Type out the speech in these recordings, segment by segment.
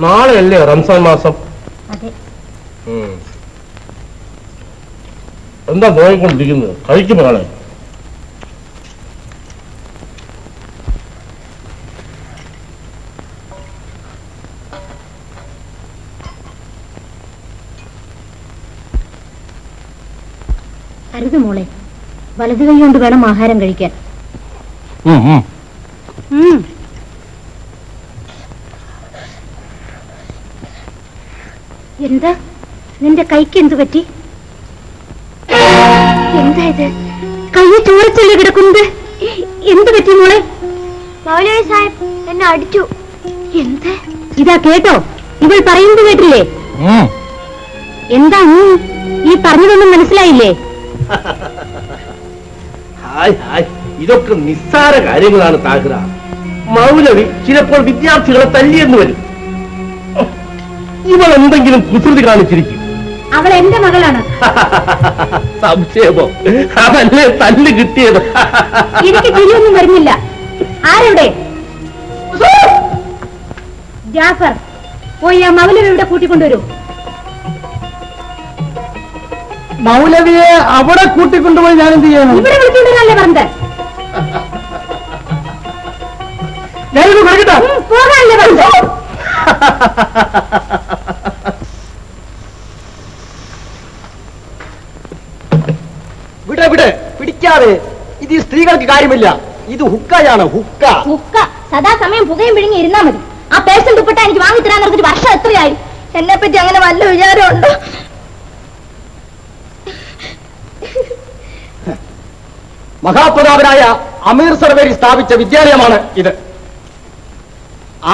നാളെയല്ലേ റംസാൻ മാസം? അതെ. എന്താ നോയിക്കൊണ്ടിരിക്കുന്നത്? കഴിക്കും മകളെ. അരുത് മോളെ, വലതു കൈ കൊണ്ട് വേണം ആഹാരം കഴിക്കാൻ. എന്താ നിന്റെ കൈക്ക് എന്തു പറ്റി? എന്താ ഇത്? കൈ ചോരച്ചല്ലേ കിടക്കുന്നത്? എന്ത് പറ്റി മോളെ? മൗലവി സാഹിബ് എന്നെ അടിച്ചു. എന്ത്? ഇതാ കേട്ടോ, ഇവൾ പറയുന്നത് കേട്ടില്ലേ? എന്താ ഈ പറഞ്ഞതൊന്നും മനസ്സിലായില്ലേ? ഇതൊക്കെ നിസ്സാര കാര്യങ്ങളാണ് താഹിറ. മൗലവി ചിലപ്പോൾ വിദ്യാർത്ഥികളെ തല്ലിയെന്ന് വരും. ഇവൾ എന്തെങ്കിലും കുസൃതി കാണിച്ചിരിക്കും. അവൾ എന്റെ മകളാണ്. സംശയമോ? അതല്ലേ തല്ല് കിട്ടിയത്. എനിക്ക് ചിരിയൊന്നും വരുന്നില്ല. ആരെവിടെ? ജാഫർ, പോയി ആ മൗലവി ഇവിടെ കൂട്ടിക്കൊണ്ടുവരൂ. മൗലവിയെ അവിടെ കൂട്ടിക്കൊണ്ടുപോയി ഞാൻ എന്ത് ചെയ്യണം? ഇവിടെ വിളിക്കൊണ്ടുവരല്ലേ പറഞ്ഞത്? ഞാനിത് കഴിക്കട്ടെ. പോകാനല്ലേ പറഞ്ഞത്? വിടെ പിടിക്കാതെ. ഇത് ഈ സ്ത്രീകൾക്ക് കാര്യമില്ല. ഇത് ഹുക്കയാണ്. ഹുക്ക സദാസമയം പുകയും പിഴുങ്ങി ഇരുന്നാ മതി. ആ പേഴ്സൺ ദുപ്പട്ട എനിക്ക് വാങ്ങിത്തരാൻ നിർത്തിട്ട് വർഷം എത്രയായി? എന്നെ പറ്റി അങ്ങനെ വല്ല വിചാരമുണ്ടോ? മഹാപ്രതാപനായ അമീർ സർവേരി സ്ഥാപിച്ച വിദ്യാലയമാണ് ഇത്.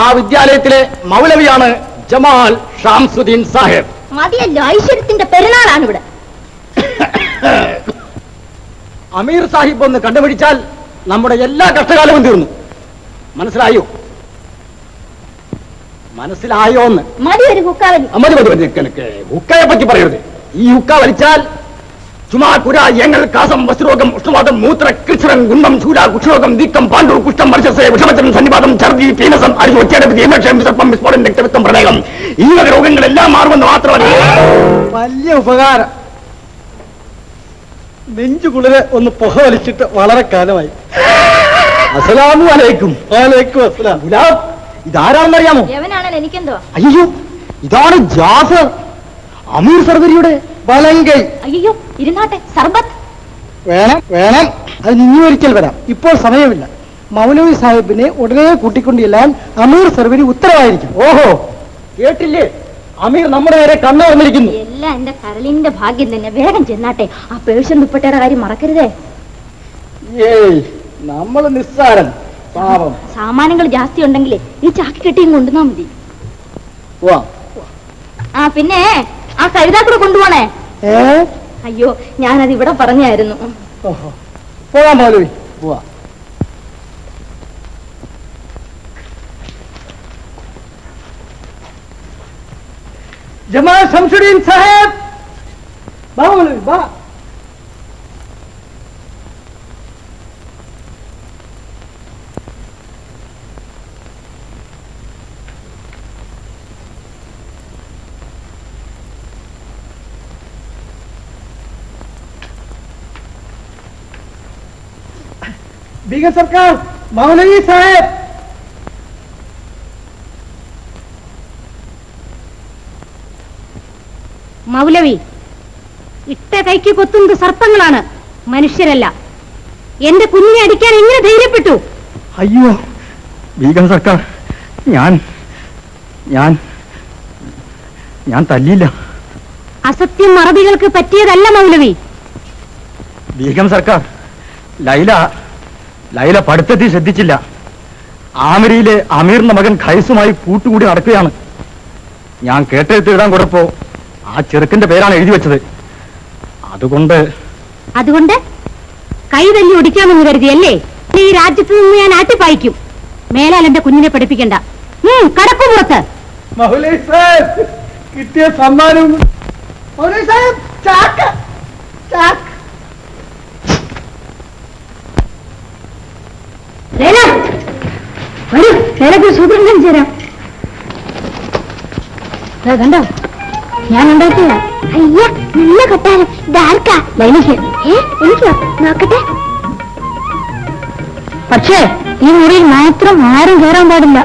ആ വിദ്യാലയത്തിലെ മൗലവിയാണ് ജമാൽ ഷാംസുദ്ദീൻ സാഹിബ്. മതിയല്ലോ, ഐശ്വര്യത്തിന്റെ പെരുന്നാളാണ് ഇവിടെ. അമീർ സാഹിബ് ഒന്ന് കണ്ടുപിടിച്ചാൽ നമ്മുടെ എല്ലാ കഷ്ടകാലവും തീർന്നു. മനസ്സിലായോ? മനസ്സിലായോന്ന്? മതി ഒരു ഹുക്കാവലി. മതി മതി മതി. ഹുക്കയെ പറ്റി പറയരുത്. ഈ ഹുക്ക വലിച്ചാൽ ചുമാ കുര എങ്ങൾ കാസം വസ്തുരോഗം ഉഷ്ണവാദം മൂത്ര കൃഷ്ണം ഗുണം ചൂല കുഷ്ഠരോഗം നീക്കം പാണ്ഡു കുഷ്ഠം വർഷസേ വിഷമച്ചം സന്നിപാതം ഛർദി പീനസം അരിവം വിസ്ഫോടനം രക്തവിത്തം പ്രളയം ഈ വക രോഗങ്ങളെല്ലാം മാറുമെന്ന് മാത്രമല്ല വലിയ ഉപകാരം. നെഞ്ചുകുളിരെ ഒന്ന് പുക വലിച്ചിട്ട് വളരെ കാലമായി. അസ്സലാമു അലൈക്കും. വലൈക്കും അസ്സലാം. ഗുലാബ്, ഇതാരാണെന്നറിയാമോ? എനിക്കെന്തോ? അയ്യോ, ഇതാണ് ജാഫർ, അമീർ സർവരിയുടെ വലങ്കൈ. അയ്യോ, ഇരുന്നാട്ടെ. സർബത്ത് വേണം വേണം. അത് ഇനി ഒരിക്കൽ വരാം. ഇപ്പോൾ സമയമില്ല. മൗലവി സാഹിബിനെ ഉടനെ കൂട്ടിക്കൊണ്ടില്ലാൻ അമീർ സർവരി ഉത്തരവായിരിക്കും. ഓഹോ, കേട്ടില്ലേ? അമീർ നമ്മുടെ നേരെ കണ്ണു വന്നിരിക്കുന്നു. എല്ലാം എന്റെ കരളിന്റെ ഭാഗ്യം തന്നെ. വേഗം ചെന്നാട്ടെ. ആ പേഴ്സൺ ദുപ്പട്ടയുടെ കാര്യം മറക്കരുതേ. ഏയ്, നമ്മൾ നിസ്സാരൻ പാപം. സാമാനങ്ങൾ ജാസ്തി ഉണ്ടെങ്കിലേ ഈ ചാക്കി കെട്ടിയും കൊണ്ടുവന്നാ മതി. ആ പിന്നെ ആ കഴുതാക്കൂടെ കൊണ്ടുപോണേ. അയ്യോ, ഞാനത് ഇവിടെ പറഞ്ഞായിരുന്നു. പോവാം മൗലവി, പോവാ. ജമാൽ ശംസുദ്ദീൻ സാഹിബ്, വാ മൗലവി, വാ. ബീഗം സർക്കാർ, മൗലവി സാഹിബ്. മൗലവി, ഇട്ട കൈക്ക് കൊത്തുന്നത് സർപ്പങ്ങളാണ്, മനുഷ്യരല്ല. എന്റെ കുഞ്ഞിനെ അടിക്കാൻ എങ്ങനെ ധൈര്യപ്പെട്ടു? അയ്യോ ബീഗം സർക്കാർ, ഞാൻ ഞാൻ ഞാൻ തല്ലിയില്ല. അസത്യം അറബികൾക്ക് പറ്റിയതല്ല മൗലവി. ബീഗം സർക്കാർ, ലൈല പഠിത്തത്തിൽ ശ്രദ്ധിച്ചില്ല. ആമരിയിലെ അമീറിന്റെ മകൻ ഖൈസുമായി കൂട്ടുകൂടി നടക്കുകയാണ്. ഞാൻ കേട്ടെഴുത്ത് എഴുതാൻ കൊടുപ്പോ ആ ചെറുക്കന്റെ പേരാണ് എഴുതി വെച്ചത്. അതുകൊണ്ട് കൈ തല്ലി ഒടിക്കാമെന്ന് കരുതിയല്ലേ? ഈ രാജ്യത്ത് നിന്ന് ഞാൻ ആട്ടിപ്പായിക്കും. മേലാൽ എന്റെ കുഞ്ഞിനെ പഠിപ്പിക്കണ്ട. കടക്കു പുറത്ത്. കിട്ടിയ സമ്മാനം സൂത്രൻ ചേരാം. കണ്ടോ, ഞാൻ ഉണ്ടാക്കിയ അയ്യ നല്ല കൊട്ടാരം. ഇതാർക്കാ? ലൈനിക്ക്. എനിക്കോ? നോക്കട്ടെ. പക്ഷേ ഈ മുറിയിൽ മാത്രം ആരും കയറാൻ പാടില്ല.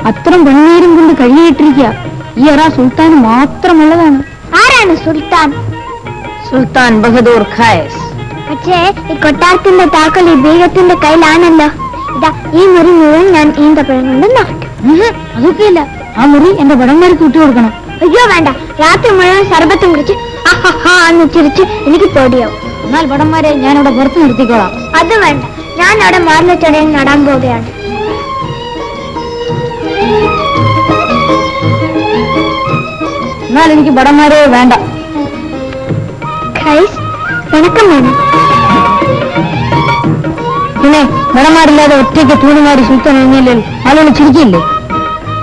അത്രയും വെണ്ണീരും കൊണ്ട് കഴുകിയിട്ടിരിക്കുക. ഈ അറ സുൽത്താൻ മാത്രമുള്ളതാണ്. ആരാണ് സുൽത്താൻ? സുൽത്താൻ ബഹദൂർ ഖായസ്. പക്ഷേ ഈ കൊട്ടാരത്തിന്റെ താക്കോൽ ഈ ബീഗത്തിന്റെ കയ്യിലാണല്ലോ. ഇതാ ഈ മുറി മുഴുവൻ ഞാൻ ഈന്തപ്പഴം കൊണ്ട് നോക്കട്ടെ. അതൊക്കെയില്ല, ആ മുറി എന്റെ വടന്മാർക്ക് വിട്ടുകൊടുക്കണം. അയ്യോ വേണ്ട, രാത്രി മുഴുവൻ സർബത്തും കുടിച്ച് എന്ന് ചിരിച്ച് എനിക്ക് പേടിയാവും. എന്നാൽ വടന്മാരെ ഞാനിവിടെ പുറത്ത് നിർത്തിക്കോളാം. അത് വേണ്ട, ഞാൻ അവിടെ മാറിലച്ചടയിൽ നടാൻ പോവുകയാണ്. എന്നാൽ എനിക്ക് വടന്മാരെ വേണ്ട. ഖൈസ്, പിണക്കം വേണം. പിന്നെ വടന്മാരില്ലാതെ ഒറ്റയ്ക്ക് തൂണിമാരി സുൽത്താൻ കഴിഞ്ഞാൽ ആളുകൾ ചിരിക്കില്ലേ?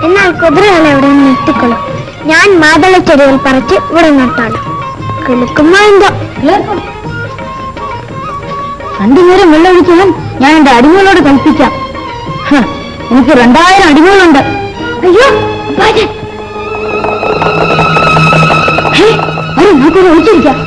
എന്നാൽ കുതിരകളെ ഇവിടെ നിർത്തിക്കൊള്ളും. ഞാൻ മാതളച്ചെടികൾ പറിച്ച് ഇവിടെ നട്ടാലോ. കിളിക്കുമ്പോ എന്തോ. രണ്ടുനേരം വെള്ളമൊഴിക്കാൻ ഞാൻ എന്റെ അടിമകളോട് കൽപ്പിക്കാം. എനിക്ക് 2000 അടിമകളുണ്ട്. അയ്യോ അപ്പാജൻ, നമുക്കൊരു ഒളിച്ചിരിക്കാം.